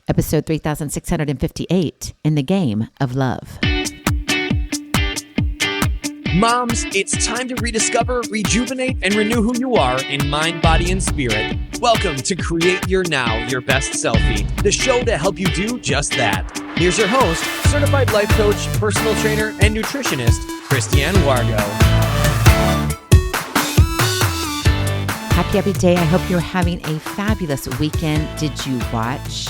episode 3658 in the game of love. Moms, it's time to rediscover, rejuvenate, and renew who you are in mind, body, and spirit. Welcome to Create Your Now, Your Best Selfie, the show to help you do just that. Here's your host, certified life coach, personal trainer, and nutritionist, Christiane Wargo. Happy day. I hope you're having a fabulous weekend. Did you watch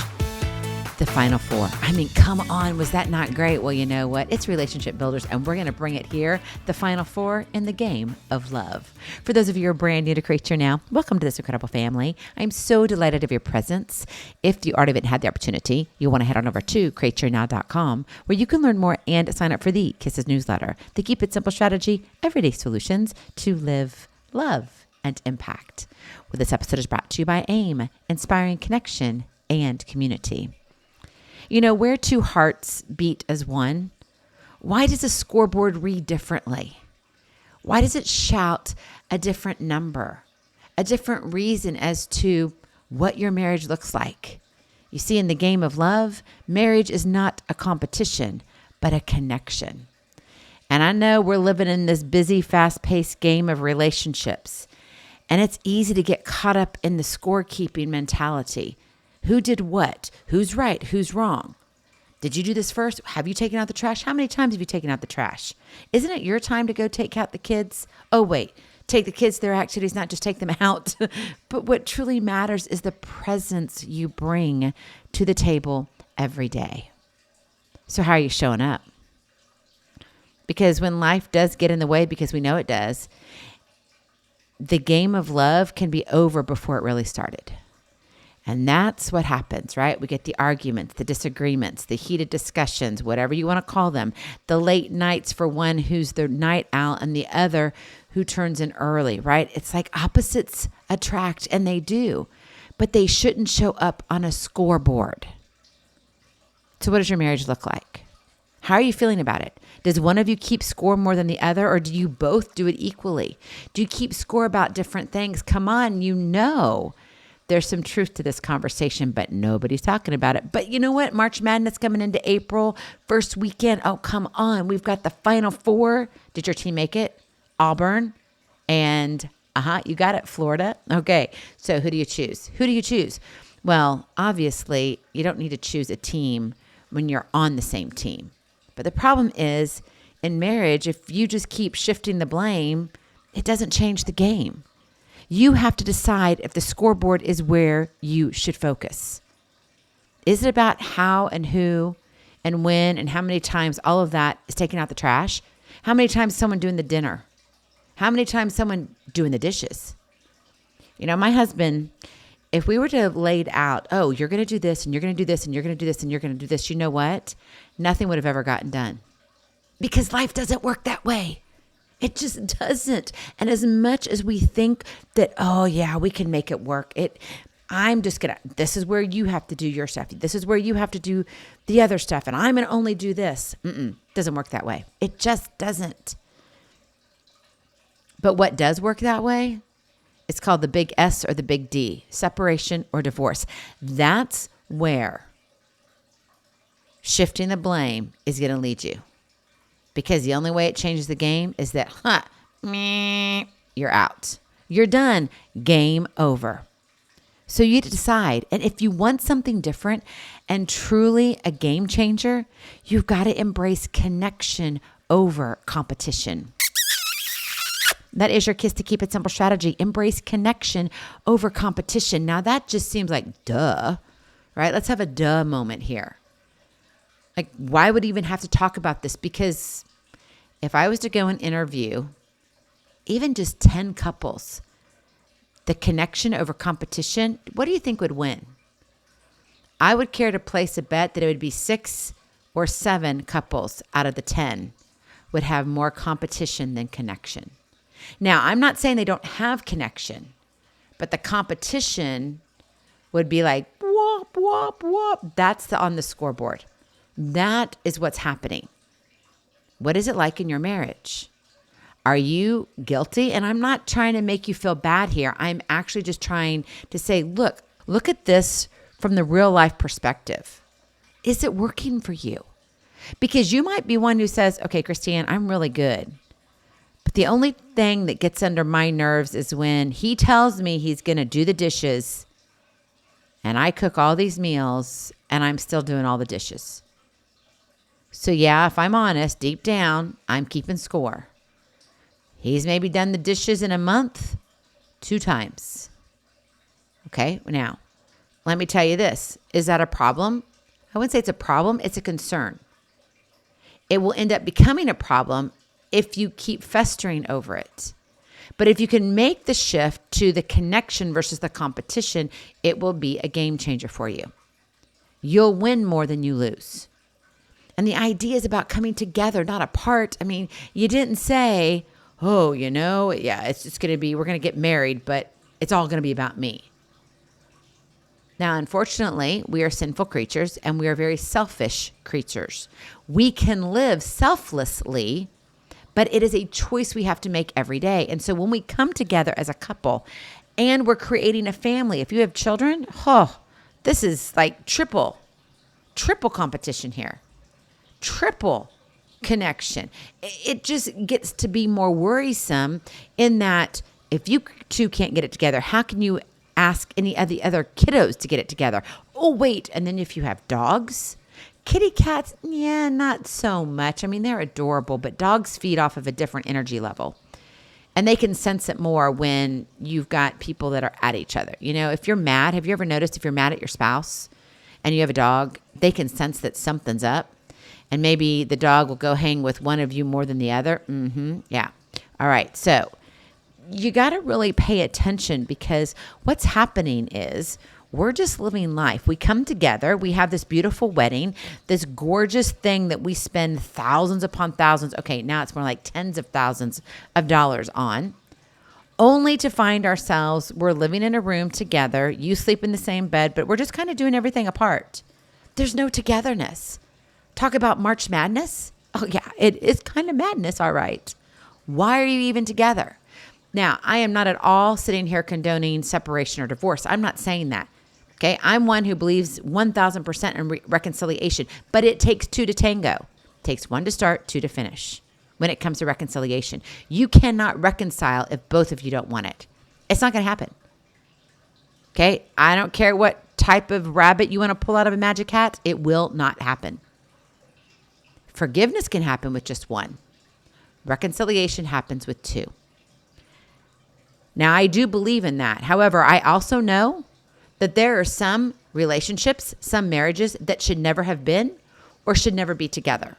the Final Four? I mean, come on. Was that not great? Well, you know what? It's Relationship Builders, and we're going to bring it here, the Final Four in the game of love. For those of you who are brand new to Create Your Now, welcome to this incredible family. I'm so delighted of your presence. If you already haven't had the opportunity, you want to head on over to createyournow.com, where you can learn more and sign up for the Kisses newsletter, the Keep It Simple strategy, everyday solutions to live, love, and impact. Well, this episode is brought to you by AIM, inspiring connection and community. You know, where two hearts beat as one, why does a scoreboard read differently? Why does it shout a different number, a different reason as to what your marriage looks like? You see, in the game of love, marriage is not a competition, but a connection. And I know we're living in this busy, fast-paced game of relationships, and it's easy to get caught up in the scorekeeping mentality. Who did what? Who's right? Who's wrong? Did you do this first? Have you taken out the trash? How many times have you taken out the trash? Isn't it your time to go take out the kids? Oh, wait. Take the kids to their activities, not just take them out. But what truly matters is the presence you bring to the table every day. So how are you showing up? Because when life does get in the way, because we know it does, the game of love can be over before it really started. And that's what happens, right? We get the arguments, the disagreements, the heated discussions, whatever you want to call them, the late nights for one who's the night owl and the other who turns in early, right? It's like opposites attract, and they do, but they shouldn't show up on a scoreboard. So what does your marriage look like? How are you feeling about it? Does one of you keep score more than the other, or do you both do it equally? Do you keep score about different things? Come on, you know there's some truth to this conversation, but nobody's talking about it. But you know what? March Madness coming into April, first weekend. Oh, come on. We've got the Final Four. Did your team make it? Auburn and, you got it, Florida. Okay, so who do you choose? Who do you choose? Well, obviously, you don't need to choose a team when you're on the same team. But the problem is, in marriage, if you just keep shifting the blame, it doesn't change the game. You have to decide if the scoreboard is where you should focus. Is it about how and who and when and how many times all of that is taking out the trash? How many times someone doing the dinner? How many times someone doing the dishes? You know, my husband, if we were to have laid out, oh, you're going to do this and you're going to do this and you're going to do this and you're going to do this, you know what? Nothing would have ever gotten done. Because life doesn't work that way. It just doesn't. And as much as we think that, oh yeah, we can make it work, this is where you have to do your stuff. This is where you have to do the other stuff. And I'm going to only do this. Doesn't work that way. It just doesn't. But what does work that way? It's called the big S or the big D, separation or divorce. That's where shifting the blame is going to lead you. Because the only way it changes the game is that, you're out. You're done. Game over. So you need to decide. And if you want something different and truly a game changer, you've got to embrace connection over competition. That is your Kiss to Keep It Simple strategy. Embrace connection over competition. Now that just seems like duh, right? Let's have a duh moment here. Like, why would we even have to talk about this? Because if I was to go and interview even just 10 couples, the connection over competition, what do you think would win? I would care to place a bet that it would be 6 or 7 couples out of the 10 would have more competition than connection. Now, I'm not saying they don't have connection, but the competition would be like, whoop, whoop, whoop. That's on the scoreboard. That is what's happening. What is it like in your marriage? Are you guilty? And I'm not trying to make you feel bad here. I'm actually just trying to say, look at this from the real life perspective. Is it working for you? Because you might be one who says, okay, Christine, I'm really good. But the only thing that gets under my nerves is when he tells me he's going to do the dishes and I cook all these meals and I'm still doing all the dishes. So yeah, if I'm honest, deep down, I'm keeping score. He's maybe done the dishes in a month 2 times. Okay, now, let me tell you this. Is that a problem? I wouldn't say it's a problem. It's a concern. It will end up becoming a problem if you keep festering over it. But if you can make the shift to the connection versus the competition, it will be a game changer for you. You'll win more than you lose. And the idea is about coming together, not apart. I mean, you didn't say, oh, it's just going to be, we're going to get married, but it's all going to be about me. Now, unfortunately, we are sinful creatures and we are very selfish creatures. We can live selflessly, but it is a choice we have to make every day. And so when we come together as a couple and we're creating a family, if you have children, this is like triple competition here, triple connection. It just gets to be more worrisome in that if you two can't get it together, how can you ask any of the other kiddos to get it together? Oh, wait. And then if you have dogs, kitty cats, yeah, not so much. I mean, they're adorable, but dogs feed off of a different energy level. And they can sense it more when you've got people that are at each other. If you're mad, have you ever noticed if you're mad at your spouse and you have a dog, they can sense that something's up. And maybe the dog will go hang with one of you more than the other. Yeah. All right. So you got to really pay attention because what's happening is we're just living life. We come together. We have this beautiful wedding, this gorgeous thing that we spend thousands upon thousands. Okay, now it's more like tens of thousands of dollars on, only to find ourselves, we're living in a room together. You sleep in the same bed, but we're just kind of doing everything apart. There's no togetherness. Talk about March Madness. Oh yeah, it is kind of madness. All right. Why are you even together? Now, I am not at all sitting here condoning separation or divorce. I'm not saying that. Okay. I'm one who believes 1,000% in reconciliation, but it takes 2 to tango. It takes 1 to start, 2 to finish when it comes to reconciliation. You cannot reconcile if both of you don't want it. It's not going to happen. Okay. I don't care what type of rabbit you want to pull out of a magic hat. It will not happen. Forgiveness can happen with just 1. Reconciliation happens with 2. Now, I do believe in that. However, I also know that there are some relationships, some marriages that should never have been or should never be together.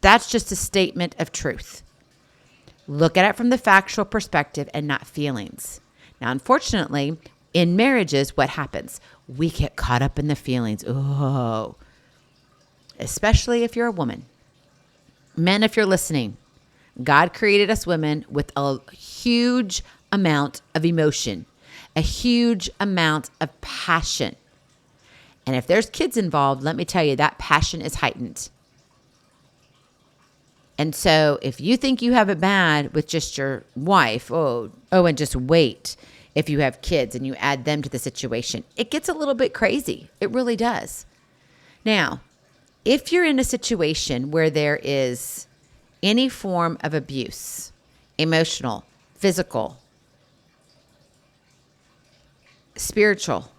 That's just a statement of truth. Look at it from the factual perspective and not feelings. Now, unfortunately, in marriages, what happens? We get caught up in the feelings. Oh, especially if you're a woman. Men, if you're listening, God created us women with a huge amount of emotion, a huge amount of passion. And if there's kids involved, let me tell you, that passion is heightened. And so if you think you have it bad with just your wife, and just wait if you have kids and you add them to the situation, it gets a little bit crazy. It really does. Now, if you're in a situation where there is any form of abuse, emotional, physical, spiritual,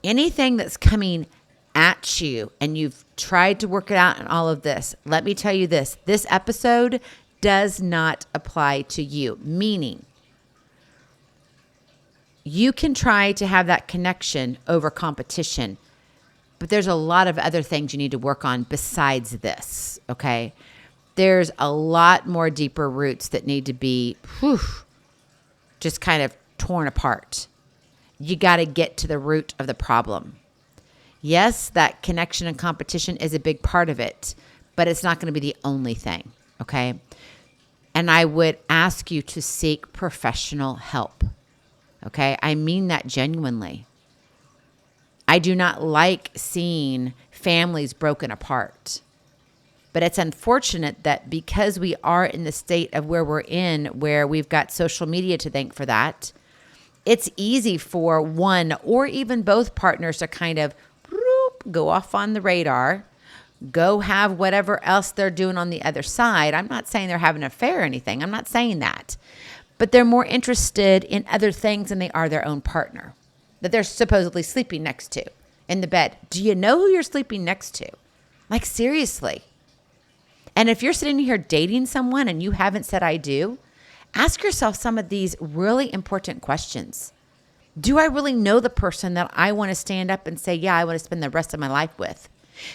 anything that's coming at you and you've tried to work it out in all of this, let me tell you this episode does not apply to you, meaning you can try to have that connection over competition, but there's a lot of other things you need to work on besides this, okay? There's a lot more deeper roots that need to be just kind of torn apart. You got to get to the root of the problem. Yes, that connection and competition is a big part of it, but it's not going to be the only thing, okay? And I would ask you to seek professional help, okay? I mean that genuinely. I do not like seeing families broken apart. But it's unfortunate that because we are in the state of where we're in, where we've got social media to thank for that, it's easy for one or even both partners to kind of go off on the radar, go have whatever else they're doing on the other side. I'm not saying they're having an affair or anything. I'm not saying that. But they're more interested in other things than they are their own partner that they're supposedly sleeping next to in the bed. Do you know who you're sleeping next to? Like, seriously. And if you're sitting here dating someone and you haven't said I do, ask yourself some of these really important questions. Do I really know the person that I want to stand up and say, yeah, I want to spend the rest of my life with?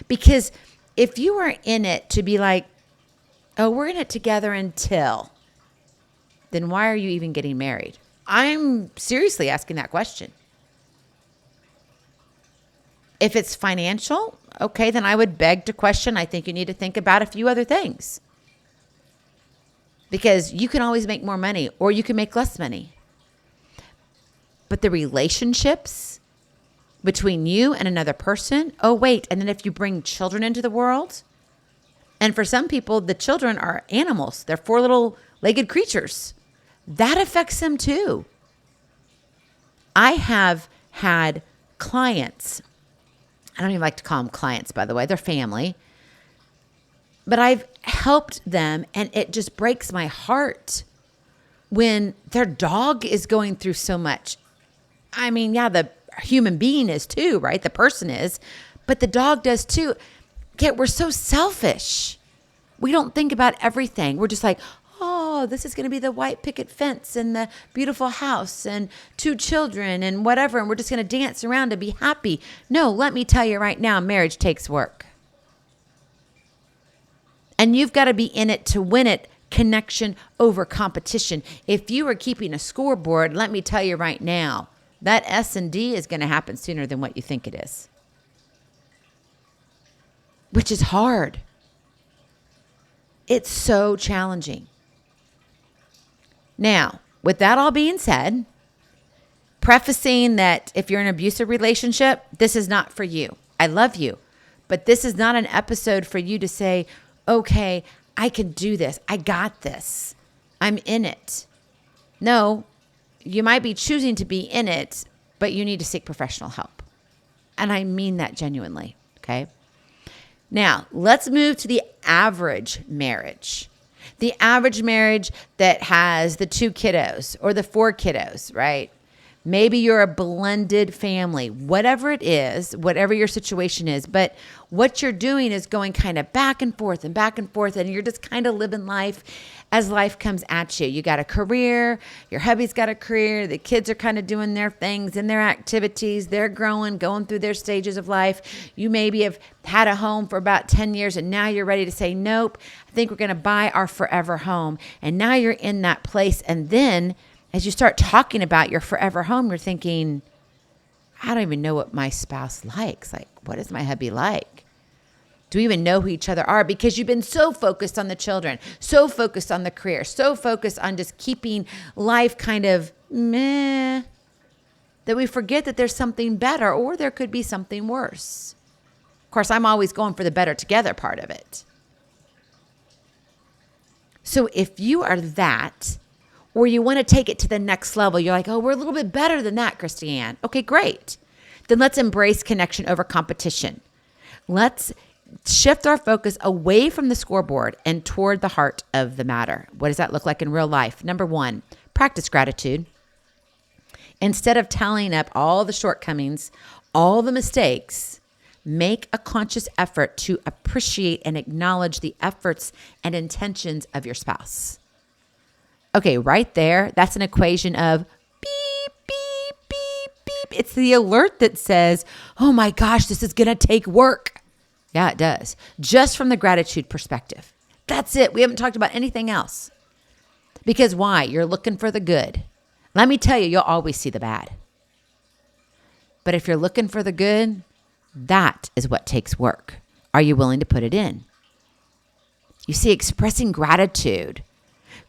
Because if you are in it to be like, oh, we're in it together until, then why are you even getting married? I'm seriously asking that question. If it's financial, okay, then I would beg to question. I think you need to think about a few other things. Because you can always make more money or you can make less money. But the relationships between you and another person, oh, wait, and then if you bring children into the world, and for some people, the children are animals. They're 4 little legged creatures. That affects them too. I have had clients, I don't even like to call them clients, by the way, they're family, but I've helped them, and it just breaks my heart when their dog is going through so much. I mean, yeah, the human being is too, right? The person is, but the dog does too. Yet we're so selfish. We don't think about everything. We're just like, oh, this is going to be the white picket fence and the beautiful house and 2 children and whatever, and we're just going to dance around to be happy. No, let me tell you right now, marriage takes work. And you've got to be in it to win it, connection over competition. If you are keeping a scoreboard, let me tell you right now, that S&D is going to happen sooner than what you think it is. Which is hard. It's so challenging. Now, with that all being said, prefacing that if you're in an abusive relationship, this is not for you. I love you, but this is not an episode for you to say, okay, I can do this. I got this. I'm in it. No, you might be choosing to be in it, but you need to seek professional help. And I mean that genuinely, okay? Now, let's move to the average marriage. The average marriage that has the 2 kiddos or the 4 kiddos, right? Maybe you're a blended family, whatever it is, whatever your situation is. But what you're doing is going kind of back and forth, and you're just kind of living life as life comes at you. You got a career, your hubby's got a career, the kids are kind of doing their things and their activities. They're growing, going through their stages of life. You maybe have had a home for about 10 years, and now you're ready to say, nope, I think we're going to buy our forever home. And now you're in that place. And then as you start talking about your forever home, you're thinking, I don't even know what my spouse likes. Like, what is my hubby like? Do we even know who each other are? Because you've been so focused on the children, so focused on the career, so focused on just keeping life kind of meh, that we forget that there's something better, or there could be something worse. Of course, I'm always going for the better together part of it. So if you are that, or you want to take it to the next level, you're like, oh, we're a little bit better than that, Christiane. Okay, great. Then let's embrace connection over competition. Let's shift our focus away from the scoreboard and toward the heart of the matter. What does that look like in real life? Number 1, practice gratitude. Instead of tallying up all the shortcomings, all the mistakes, make a conscious effort to appreciate and acknowledge the efforts and intentions of your spouse. Okay, right there, that's an equation of beep, beep, beep, beep. It's the alert that says, oh my gosh, this is going to take work. Yeah, it does. Just from the gratitude perspective. That's it. We haven't talked about anything else. Because why? You're looking for the good. Let me tell you, you'll always see the bad. But if you're looking for the good, that is what takes work. Are you willing to put it in? You see, expressing gratitude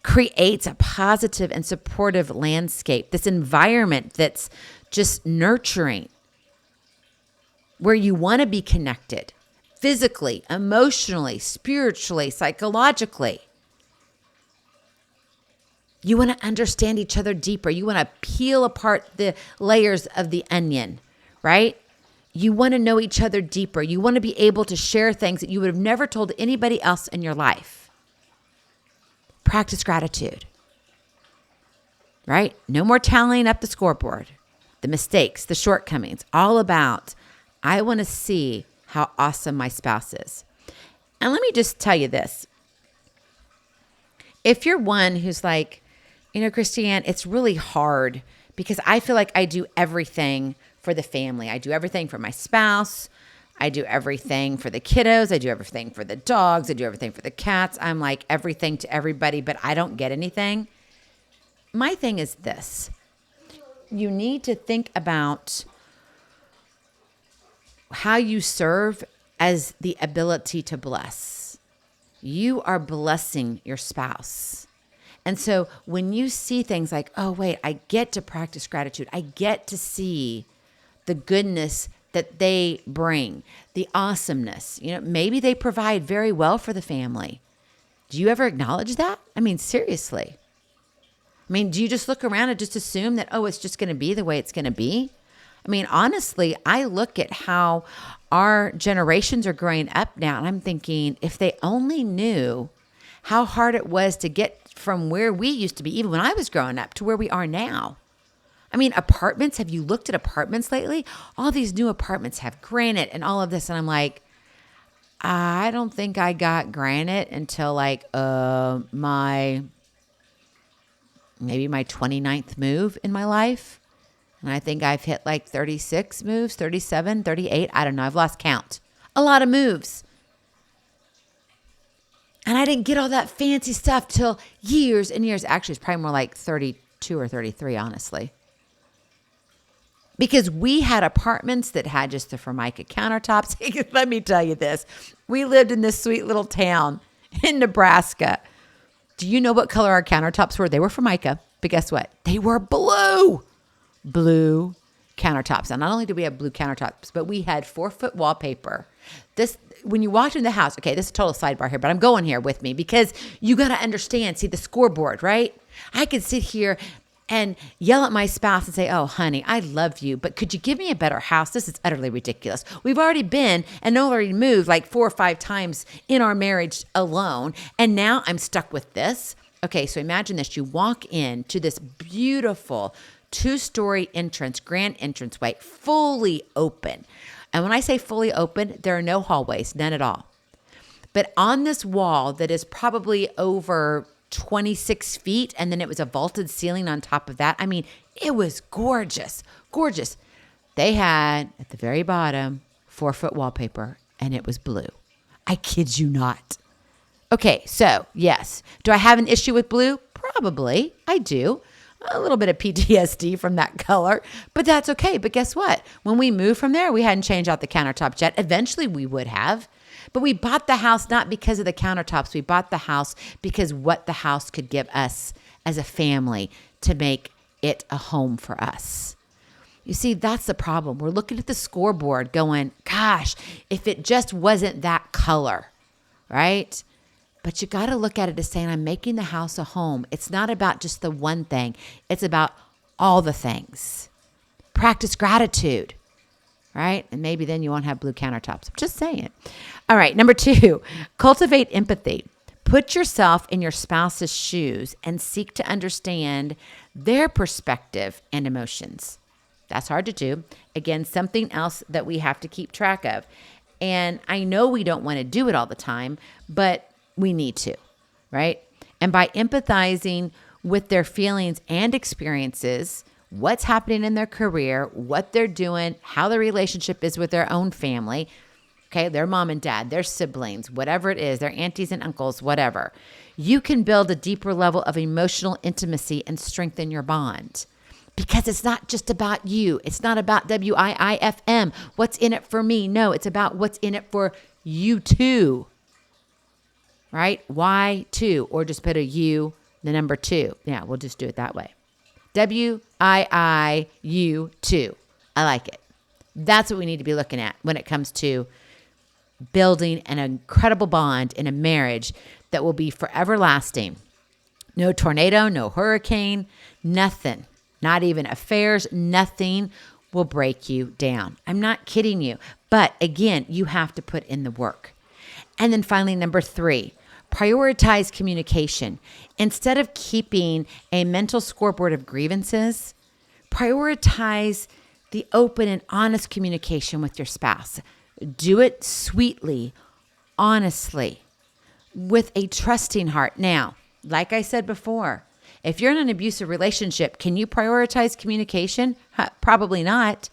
creates a positive and supportive landscape, this environment that's just nurturing, where you want to be connected physically, emotionally, spiritually, psychologically. You want to understand each other deeper. You want to peel apart the layers of the onion, right? You want to know each other deeper. You want to be able to share things that you would have never told anybody else in your life. Practice gratitude, right? No more tallying up the scoreboard, the mistakes, the shortcomings, all about, I want to see how awesome my spouse is. And let me just tell you this. If you're one who's like, Christiane, it's really hard because I feel like I do everything for the family. I do everything for my spouse. I do everything for the kiddos. I do everything for the dogs. I do everything for the cats. I'm like everything to everybody, but I don't get anything. My thing is this. You need to think about how you serve as the ability to bless. You are blessing your spouse. And so when you see things like, oh, wait, I get to practice gratitude. I get to see the goodness that they bring, the awesomeness. Maybe they provide very well for the family. Do you ever acknowledge that? I mean, seriously. Do you just look around and just assume that, oh, it's just going to be the way it's going to be? Honestly, I look at how our generations are growing up now, and I'm thinking, if they only knew how hard it was to get from where we used to be, even when I was growing up, to where we are now. Apartments, have you looked at apartments lately? All these new apartments have granite and all of this, and I'm like, I don't think I got granite until my 29th move in my life. And I think I've hit 36 moves, 37, 38. I don't know. I've lost count. A lot of moves. And I didn't get all that fancy stuff till years and years. Actually, it's probably more like 32 or 33, honestly. Because we had apartments that had just the Formica countertops. Let me tell you this. We lived in this sweet little town in Nebraska. Do you know what color our countertops were? They were Formica. But guess what? They were blue. Blue countertops. And not only did we have blue countertops, but we had 4-foot wallpaper. When you walked in the house, okay, this is a total sidebar here, but I'm going here with me because you got to understand, see the scoreboard, right? I could sit here and yell at my spouse and say, oh, honey, I love you, but could you give me a better house? This is utterly ridiculous. We've already been and already moved 4 or 5 times in our marriage alone, and now I'm stuck with this. Okay, so imagine this. You walk into this beautiful 2-story entrance, grand entranceway, fully open. And when I say fully open, there are no hallways, none at all. But on this wall that is probably over 26 feet, and then it was a vaulted ceiling on top of that. It was gorgeous, gorgeous. They had, at the very bottom, 4-foot wallpaper, and it was blue. I kid you not. Okay, so yes. Do I have an issue with blue? Probably. I do. A little bit of PTSD from that color, but that's okay. But guess what? When we moved from there, we hadn't changed out the countertops yet. Eventually we would have, but we bought the house not because of the countertops. We bought the house because what the house could give us as a family to make it a home for us. You see, that's the problem. We're looking at the scoreboard going, gosh, if it just wasn't that color, right? But you got to look at it as saying, I'm making the house a home. It's not about just the one thing. It's about all the things. Practice gratitude, right? And maybe then you won't have blue countertops. I'm just saying. All right, number 2, cultivate empathy. Put yourself in your spouse's shoes and seek to understand their perspective and emotions. That's hard to do. Again, something else that we have to keep track of. And I know we don't want to do it all the time, but we need to, right? And by empathizing with their feelings and experiences, what's happening in their career, what they're doing, how the relationship is with their own family, okay, their mom and dad, their siblings, whatever it is, their aunties and uncles, whatever, you can build a deeper level of emotional intimacy and strengthen your bond. Because it's not just about you. It's not about WIIFM, what's in it for me. No, it's about what's in it for you too. Right? Why 2? Or just put a U, the number 2. Yeah, we'll just do it that way. WIIU2. I like it. That's what we need to be looking at when it comes to building an incredible bond in a marriage that will be forever lasting. No tornado, no hurricane, nothing, not even affairs, nothing will break you down. I'm not kidding you. But again, you have to put in the work. And then finally, number 3, prioritize communication. Instead of keeping a mental scoreboard of grievances, prioritize the open and honest communication with your spouse. Do it sweetly, honestly, with a trusting heart. Now, like I said before, if you're in an abusive relationship, can you prioritize communication? Probably not,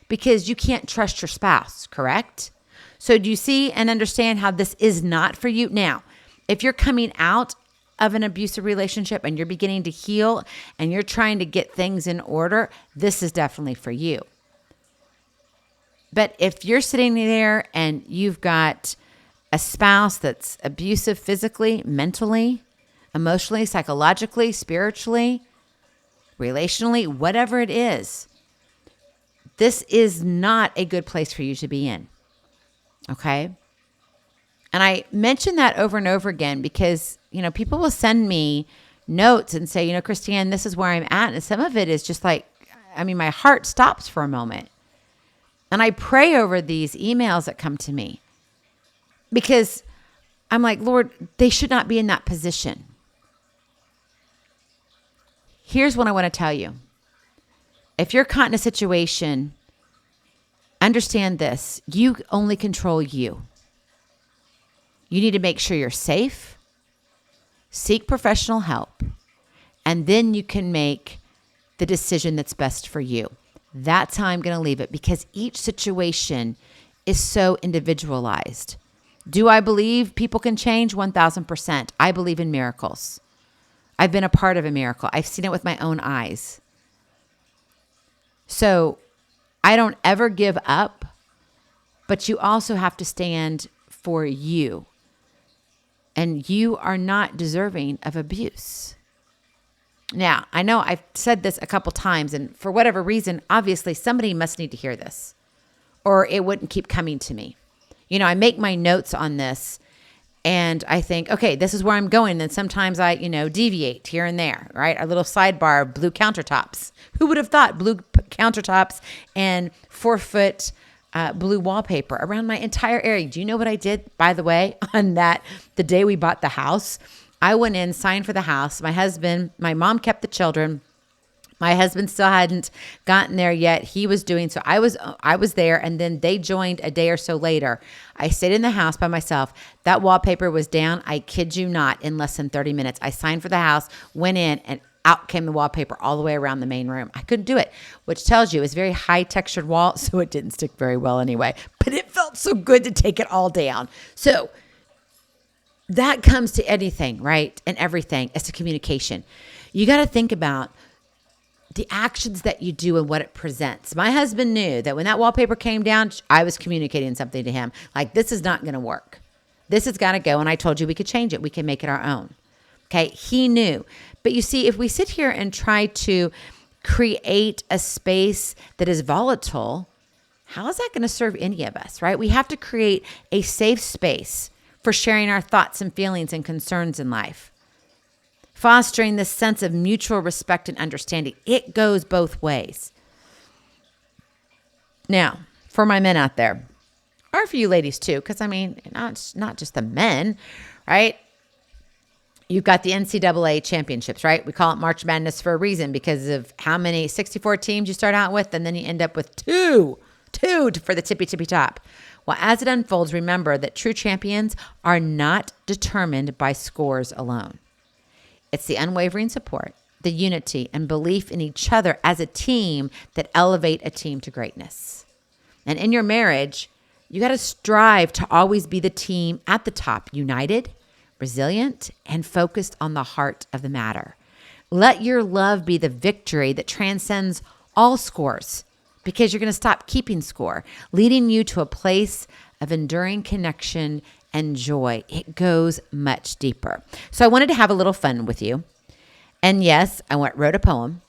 because you can't trust your spouse, correct? So do you see and understand how this is not for you? Now, if you're coming out of an abusive relationship and you're beginning to heal and you're trying to get things in order, this is definitely for you. But if you're sitting there and you've got a spouse that's abusive physically, mentally, emotionally, psychologically, spiritually, relationally, whatever it is, this is not a good place for you to be in. Okay? And I mention that over and over again because, people will send me notes and say, Christiane, this is where I'm at. And some of it is just like, my heart stops for a moment. And I pray over these emails that come to me because I'm like, Lord, they should not be in that position. Here's what I want to tell you. If you're caught in a situation, understand this. You only control you. You need to make sure you're safe, seek professional help, and then you can make the decision that's best for you. That's how I'm going to leave it because each situation is so individualized. Do I believe people can change? 1,000%. I believe in miracles. I've been a part of a miracle. I've seen it with my own eyes. So I don't ever give up, but you also have to stand for you. And you are not deserving of abuse. Now, I know I've said this a couple times, and for whatever reason, obviously somebody must need to hear this, or it wouldn't keep coming to me. I make my notes on this, and I think, okay, this is where I'm going. Then sometimes I, deviate here and there, right? Our little sidebar, blue countertops. Who would have thought blue countertops and 4-foot blue wallpaper around my entire area? Do you know what I did, by the way, on the day we bought the house? I went in, signed for the house. My mom kept the children. My husband still hadn't gotten there yet. He was doing so. I was there, and then they joined a day or so later. I stayed in the house by myself. That wallpaper was down, I kid you not, in less than 30 minutes. I signed for the house, went in, and out came the wallpaper all the way around the main room. I couldn't do it, which tells you it was very high textured wall, so it didn't stick very well anyway. But it felt so good to take it all down. So that comes to anything, right? And everything as to communication. You got to think about the actions that you do and what it presents. My husband knew that when that wallpaper came down, I was communicating something to him. Like, this is not going to work. This has got to go. And I told you we could change it. We can make it our own. Okay. He knew. But you see, if we sit here and try to create a space that is volatile, how is that going to serve any of us, right? We have to create a safe space for sharing our thoughts and feelings and concerns in life. Fostering this sense of mutual respect and understanding. It goes both ways. Now, for my men out there, or for you ladies too, because not just the men, right? You've got the NCAA championships, right? We call it March Madness for a reason because of how many 64 teams you start out with, and then you end up with two for the tippy top. Well, as it unfolds, remember that true champions are not determined by scores alone. It's the unwavering support, the unity, and belief in each other as a team that elevate a team to greatness. And in your marriage, you got to strive to always be the team at the top, united, resilient, and focused on the heart of the matter. Let your love be the victory that transcends all scores, because you're going to stop keeping score, leading you to a place of enduring connection and joy. It goes much deeper. So I wanted to have a little fun with you. And yes, I wrote a poem,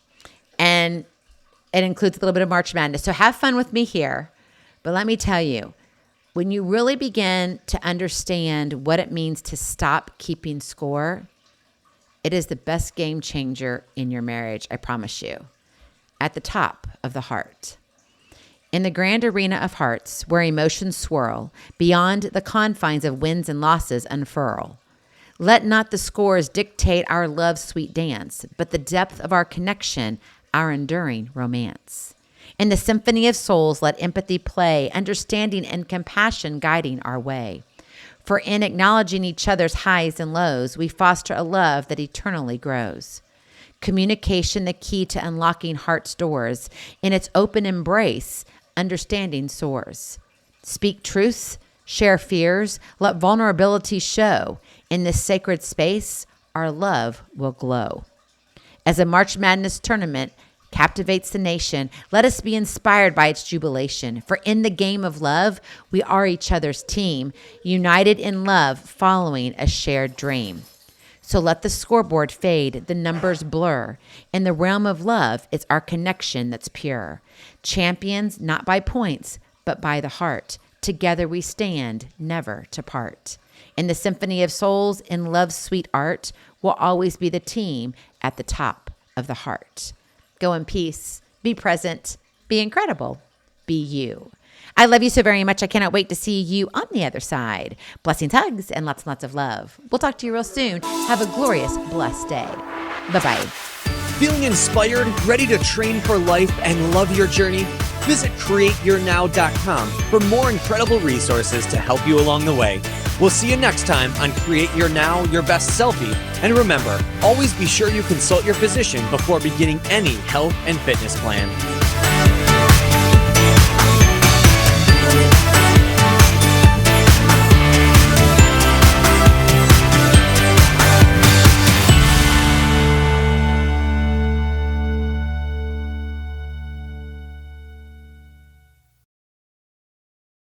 and it includes a little bit of March Madness. So have fun with me here. But let me tell you, when you really begin to understand what it means to stop keeping score, It is the best game changer in your marriage, I promise you. At the top of the heart. In the grand arena of hearts, where emotions swirl, beyond the confines of wins and losses unfurl. Let not the scores dictate our love's sweet dance, but the depth of our connection, our enduring romance. In the symphony of souls, let empathy play, understanding and compassion guiding our way. For in acknowledging each other's highs and lows, we foster a love that eternally grows. Communication, the key to unlocking heart's doors. In its open embrace, understanding soars. Speak truths, share fears, let vulnerability show. In this sacred space, our love will glow. As a March Madness tournament captivates the nation, let us be inspired by its jubilation. For in the game of love, we are each other's team, united in love, following a shared dream. So let the scoreboard fade, the numbers blur. In the realm of love, it's our connection that's pure. Champions, not by points, but by the heart. Together we stand, never to part. In the symphony of souls, in love's sweet art, we'll always be the team at the top of the heart. Go in peace, be present, be incredible, be you. I love you so very much. I cannot wait to see you on the other side. Blessings, hugs, and lots of love. We'll talk to you real soon. Have a glorious, blessed day. Bye-bye. Feeling inspired, ready to train for life and love your journey? Visit createyournow.com for more incredible resources to help you along the way. We'll see you next time on Create Your Now, Your Best Selfie. And remember, always be sure you consult your physician before beginning any health and fitness plan.